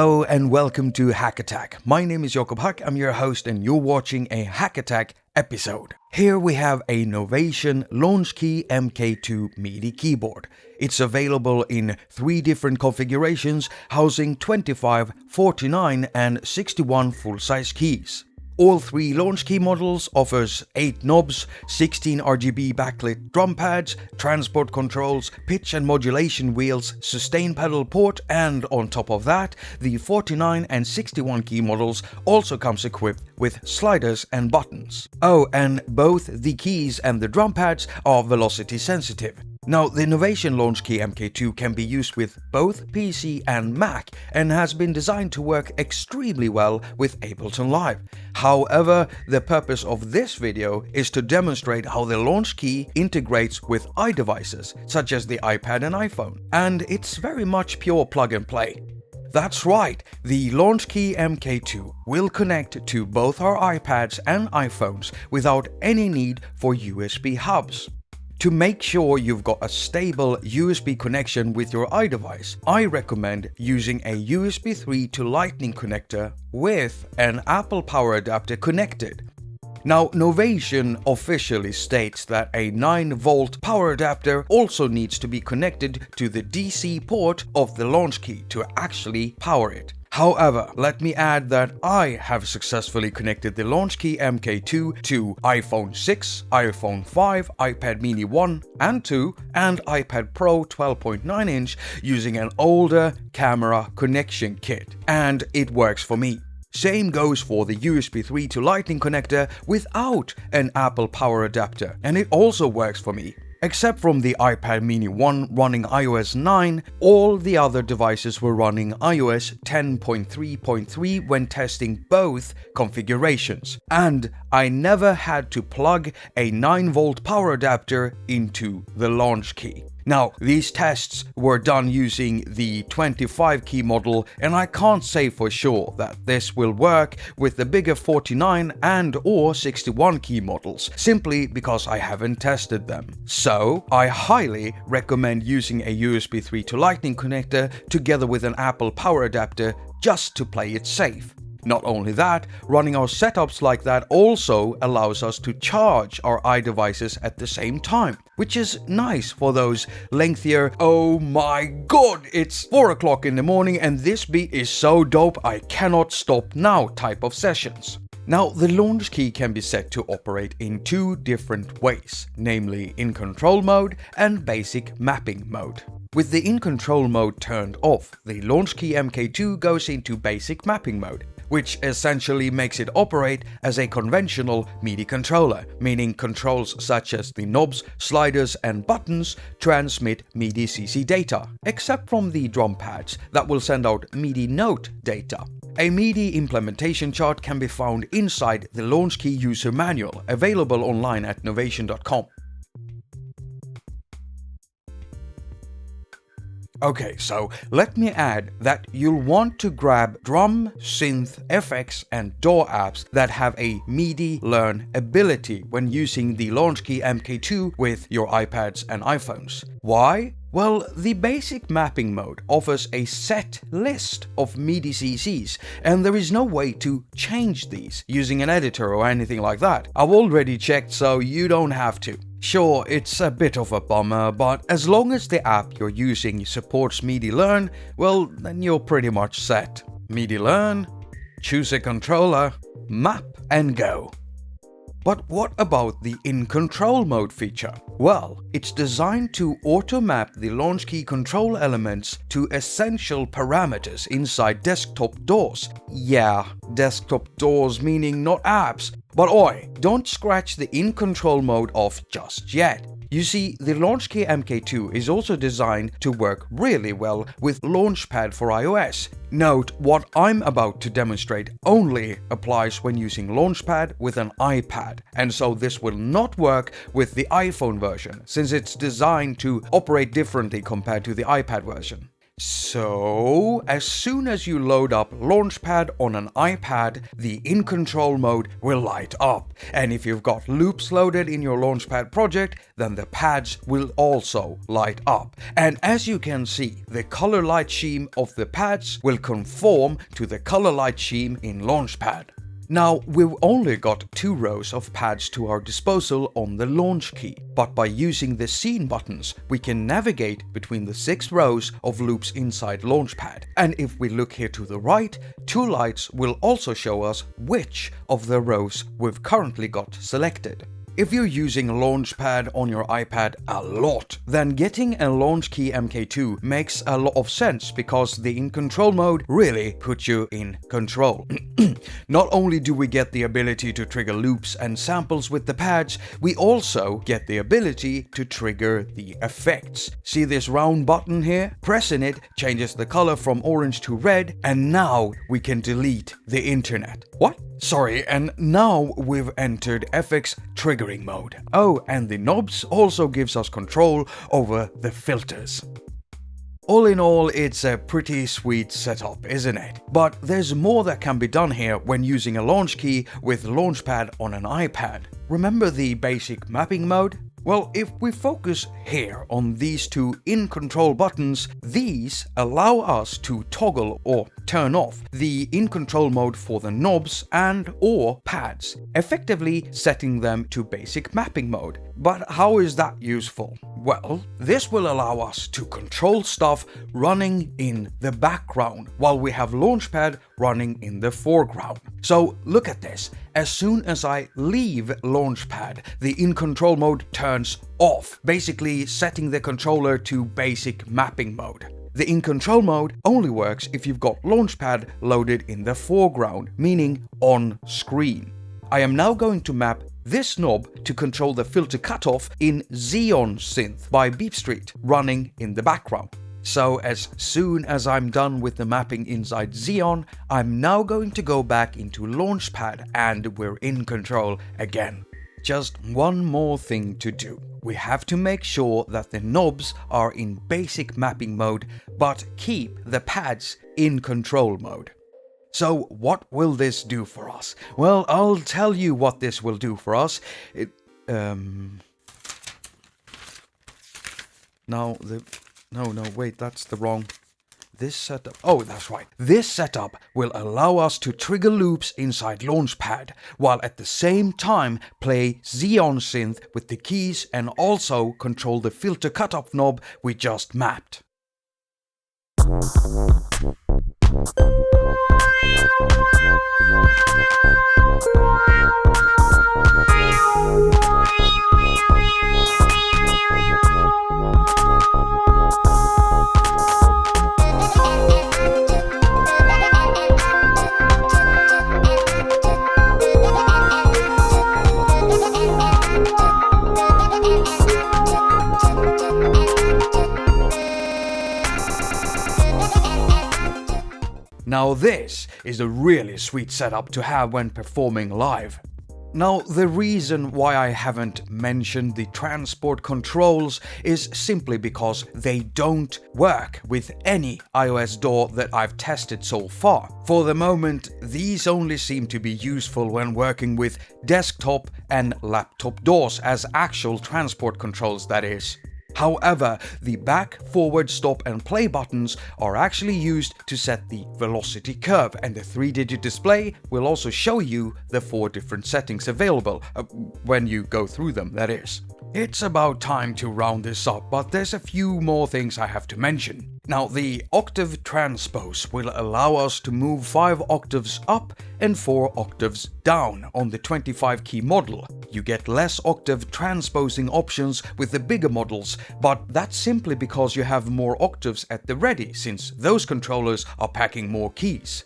Hello and welcome to attaQ. My name is Jakob. I'm your host and you're watching a attaQ episode. Here we have a Novation LaunchKEY MK MIDI keyboard. It's available in 3 different configurations housing 25, 49 and 61 full-size keys. All 3 LaunchKEY models offers 8 knobs, 16 RGB backlit drum pads, transport controls, pitch and modulation wheels, sustain pedal port, and on top of that, the 49 and 61 key models also comes equipped with sliders and buttons. Oh, and both the keys and the drum pads are velocity sensitive. Now, the Novation LaunchKEY MK can be used with both PC and Mac and has been designed to work extremely well with Ableton Live. However, the purpose of this video is to demonstrate how the LaunchKEY integrates with iDevices such as the iPad and iPhone, and it's very much pure plug and play. That's right, the LaunchKEY MK will connect to both our iPads and iPhones without any need for USB hubs. To make sure you've got a stable USB connection with your iDevice, I recommend using a USB 3 to Lightning connector with an Apple power adapter connected. Now, Novation officially states that a 9-volt power adapter also needs to be connected to the DC port of the LaunchKEY to actually power it. However, let me add that I have successfully connected the LaunchKEY MK to iPhone 6, iPhone 5, iPad mini 1 and 2, and iPad Pro 12.9 inch using an older camera connection kit, and it works for me. Same goes for the USB 3 to Lightning connector without an Apple power adapter, and it also works for me. Except from the iPad mini 1 running iOS 9, all the other devices were running iOS 10.3.3 when testing both configurations. And I never had to plug a 9-volt power adapter into the LaunchKEY. Now, these tests were done using the 25 key model, and I can't say for sure that this will work with the bigger 49 and or 61 key models, simply because I haven't tested them. So, I highly recommend using a USB 3 to Lightning connector together with an Apple power adapter just to play it safe. Not only that, running our setups like that also allows us to charge our iDevices at the same time, which is nice for those lengthier, oh my god, it's 4 o'clock in the morning and this beat is so dope I cannot stop now type of sessions. Now, the LaunchKEY can be set to operate in 2 different ways, namely in control mode and basic mapping mode. With the in control mode turned off, the LaunchKEY MK goes into basic mapping mode, which essentially makes it operate as a conventional MIDI controller, meaning controls such as the knobs, sliders and buttons transmit MIDI CC data, except from the drum pads that will send out MIDI note data. A MIDI implementation chart can be found inside the LaunchKEY user manual, available online at novation.com. Okay, so let me add that you'll want to grab drum, synth, FX and DAW apps that have a MIDI learn ability when using the LaunchKEY MK with your iPads and iPhones. Why? Well, the basic mapping mode offers a set list of MIDI CCs, and there is no way to change these using an editor or anything like that. I've already checked, so you don't have to. Sure, it's a bit of a bummer, but as long as the app you're using supports MIDI Learn, well, then you're pretty much set. MIDI Learn, choose a controller, map and go. But what about the in control mode feature? Well, it's designed to auto-map the LaunchKEY control elements to essential parameters inside desktop DAWs. Yeah, desktop DAWs meaning not apps. But oi, don't scratch the in control mode off just yet. You see, the LaunchKEY MK is also designed to work really well with LaunchPad for iOS. Note, what I'm about to demonstrate only applies when using LaunchPad with an iPad, and so this will not work with the iPhone version, since it's designed to operate differently compared to the iPad version. So, as soon as you load up LaunchPad on an iPad, the In Control mode will light up. And if you've got loops loaded in your LaunchPad project, then the pads will also light up. And as you can see, the color light scheme of the pads will conform to the color light scheme in LaunchPad. Now, we've only got 2 rows of pads to our disposal on the launch key, but by using the scene buttons, we can navigate between the 6 rows of loops inside LaunchPad. And if we look here to the right, 2 lights will also show us which of the rows we've currently got selected. If you're using LaunchPad on your iPad a lot, then getting a LaunchKEY MK2 makes a lot of sense because the In Control mode really puts you in control. Not only do we get the ability to trigger loops and samples with the pads, we also get the ability to trigger the effects. See this round button here? Pressing it changes the color from orange to red, and now we can delete the internet. What? Sorry, and now we've entered FX triggering mode. Oh, and the knobs also gives us control over the filters. All in all, it's a pretty sweet setup, isn't it? But there's more that can be done here when using a launch key with LaunchPad on an iPad. Remember the basic mapping mode? Well, if we focus here on these 2 In Control buttons, these allow us to toggle or turn off the In Control mode for the knobs and or pads, effectively setting them to basic mapping mode. But how is that useful? Well, this will allow us to control stuff running in the background while we have LaunchPad running in the foreground. So look at this. As soon as I leave LaunchPad, the In Control mode turns off, basically setting the controller to basic mapping mode. The In Control mode only works if you've got LaunchPad loaded in the foreground, meaning on screen. I am now going to map this knob to control the filter cutoff in Xeon Synth by Beep Street running in the background. So as soon as I'm done with the mapping inside Xeon, I'm now going to go back into LaunchPad and we're in control again. Just one more thing to do. We have to make sure that the knobs are in basic mapping mode, but keep the pads in control mode. So what will this do for us? Well, I'll tell you what this will do for us. Wait, that's the wrong. This setup, oh, that's right. This setup will allow us to trigger loops inside LaunchPad, while at the same time play Xeon Synth with the keys and also control the filter cutoff knob we just mapped. Now this is a really sweet setup to have when performing live. Now the reason why I haven't mentioned the transport controls is simply because they don't work with any iOS DAW that I've tested so far. For the moment, these only seem to be useful when working with desktop and laptop DAWs as actual transport controls, that is. However, the back, forward, stop and play buttons are actually used to set the velocity curve, and the 3-digit display will also show you the 4 different settings available, when you go through them, that is. It's about time to round this up, but there's a few more things I have to mention. Now, the octave transpose will allow us to move 5 octaves up and 4 octaves down on the 25 key model. You get less octave transposing options with the bigger models, but that's simply because you have more octaves at the ready, since those controllers are packing more keys.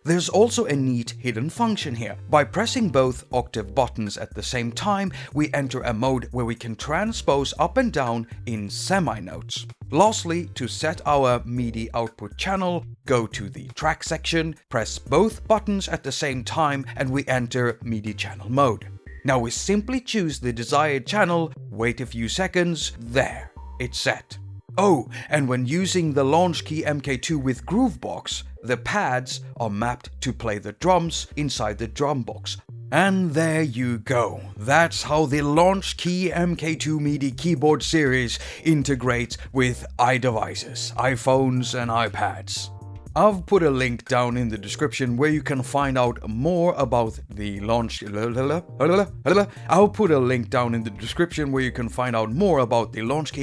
There's also a neat hidden function here. By pressing both octave buttons at the same time, we enter a mode where we can transpose up and down in seminotes. Lastly, to set our MIDI output channel, go to the track section, press both buttons at the same time, and we enter MIDI channel mode. Now we simply choose the desired channel, wait a few seconds, there, it's set. Oh, and when using the LaunchKEY MK2 with Groovebox, the pads are mapped to play the drums inside the drum box. And there you go. That's how the LaunchKEY MK2 MIDI Keyboard series integrates with iDevices, iPhones and iPads. I've put a link down in the description where you can find out more about the LaunchKEY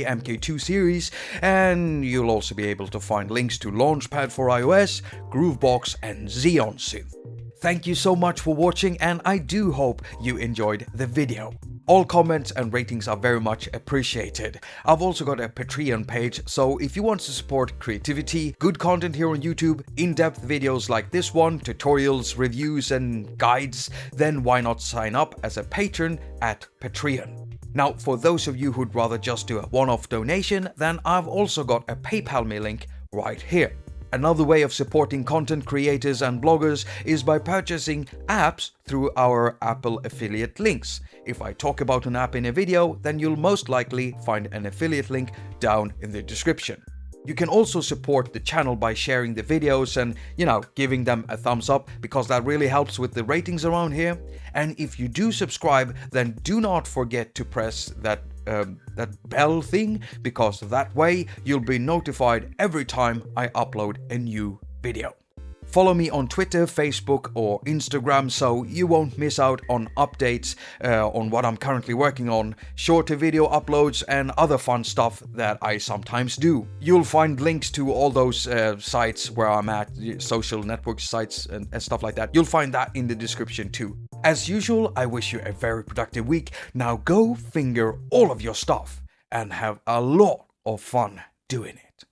MK2 series, and you'll also be able to find links to LaunchPad for iOS, Groovebox and Xeon Synth. Thank you so much for watching, and I do hope you enjoyed the video. All comments and ratings are very much appreciated. I've also got a Patreon page, so if you want to support creativity, good content here on YouTube, in-depth videos like this one, tutorials, reviews and guides, then why not sign up as a patron at Patreon. Now, for those of you who'd rather just do a one-off donation, then I've also got a PayPal me link right here. Another way of supporting content creators and bloggers is by purchasing apps through our Apple affiliate links. If I talk about an app in a video, then you'll most likely find an affiliate link down in the description. You can also support the channel by sharing the videos and, giving them a thumbs up, because that really helps with the ratings around here. And if you do subscribe, then do not forget to press that bell thing, because that way you'll be notified every time I upload a new video. Follow me on Twitter, Facebook or Instagram so you won't miss out on updates on what I'm currently working on, shorter video uploads and other fun stuff that I sometimes do. You'll find links to all those sites where I'm at, social network sites and stuff like that. You'll find that in the description too. As usual, I wish you a very productive week. Now go finger all of your stuff and have a lot of fun doing it.